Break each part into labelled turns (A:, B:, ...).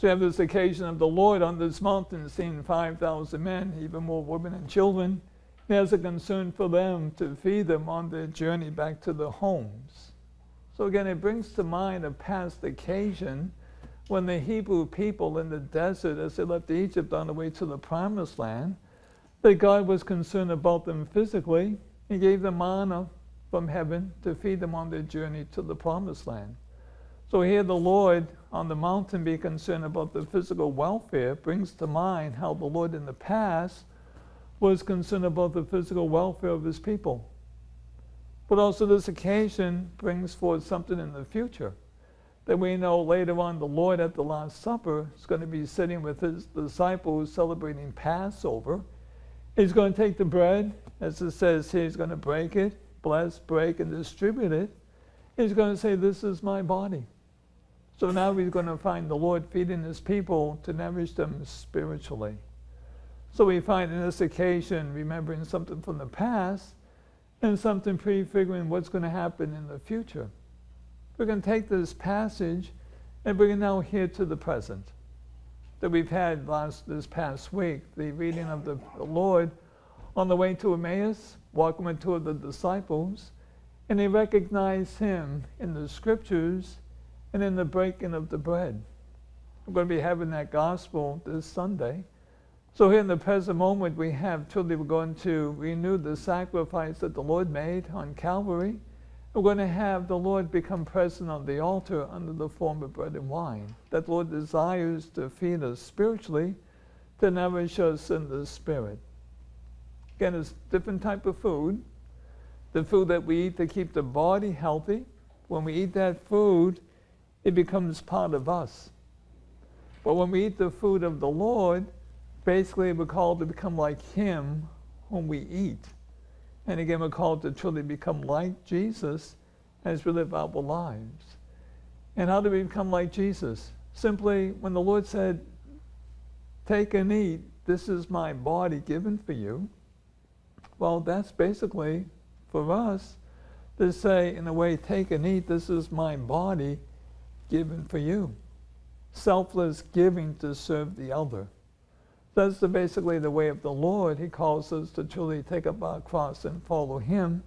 A: So we have this occasion of the Lord on this mountain seeing 5,000 men, even more women and children. He has a concern for them to feed them on their journey back to their homes. So again, it brings to mind a past occasion when the Hebrew people in the desert, as they left Egypt on the way to the promised land, that God was concerned about them physically. He gave them manna from heaven to feed them on their journey to the promised land. So here the Lord on the mountain be concerned about the physical welfare brings to mind how the Lord in the past was concerned about the physical welfare of his people. But also this occasion brings forth something in the future that we know later on the Lord at the Last Supper is going to be sitting with his disciples celebrating Passover. He's going to take the bread, as it says here, he's going to break it, bless, break, and distribute it. He's going to say, this is my body. So now he's going to find the Lord feeding his people to nourish them spiritually. So we find in this occasion remembering something from the past and something prefiguring what's going to happen in the future. We're going to take this passage and bring it now here to the present. That we've had this past week, the reading of the Lord on the way to Emmaus, walking with two of the disciples, and they recognize him in the scriptures and in the breaking of the bread. We're going to be having that gospel this Sunday. So here in the present moment, we have truly, we're going to renew the sacrifice that the Lord made on Calvary. We're going to have the Lord become present on the altar under the form of bread and wine. That the Lord desires to feed us spiritually, to nourish us in the spirit. Again, it's different type of food. The food that we eat to keep the body healthy. When we eat that food, it becomes part of us. But when we eat the food of the Lord, basically we're called to become like him whom we eat. And again, we're called to truly become like Jesus as we live our lives. And how do we become like Jesus? Simply, when the Lord said, take and eat, this is my body given for you. Well, that's basically for us to say, in a way, take and eat, this is my body given for you. Selfless giving to serve the other. That's basically the way of the Lord. He calls us to truly take up our cross and follow him,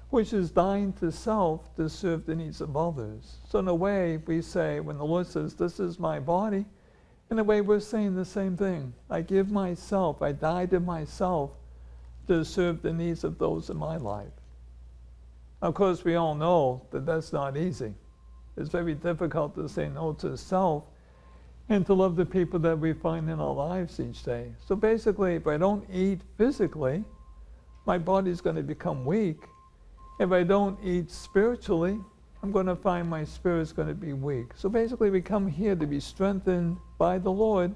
A: which is dying to self to serve the needs of others. So in a way, we say, when the Lord says, this is my body, in a way we're saying the same thing. I give myself, I die to myself to serve the needs of those in my life. Of course, we all know that that's not easy. It's very difficult to say no to self and to love the people that we find in our lives each day. So basically, if I don't eat physically, my body's going to become weak. If I don't eat spiritually, I'm going to find my spirit's going to be weak. So basically, we come here to be strengthened by the Lord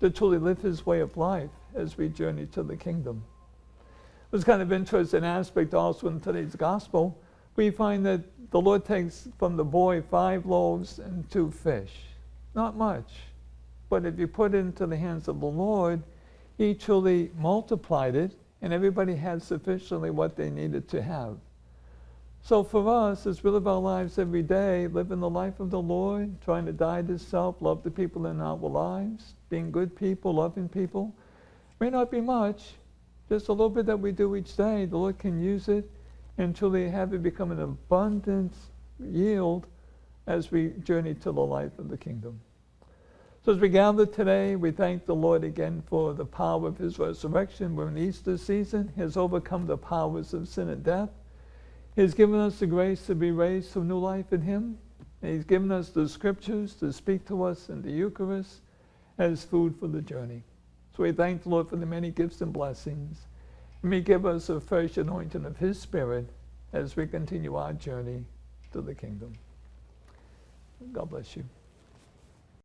A: to truly live his way of life as we journey to the kingdom. It was kind of interesting aspect also in today's gospel. We find that the Lord takes from the boy 5 loaves and 2 fish. Not much. But if you put it into the hands of the Lord, he truly multiplied it, and everybody had sufficiently what they needed to have. So for us, as we live our lives every day, living the life of the Lord, trying to die to self, love the people in our lives, being good people, loving people, may not be much, just a little bit that we do each day. The Lord can use it and truly have it become an abundant yield as we journey to the life of the kingdom. So as we gather today, we thank the Lord again for the power of his resurrection. We're in the Easter season. He has overcome the powers of sin and death. He has given us the grace to be raised to new life in him. And he's given us the scriptures to speak to us in the Eucharist as food for the journey. So we thank the Lord for the many gifts and blessings. And may he give us a fresh anointing of his Spirit as we continue our journey to the kingdom. God bless you.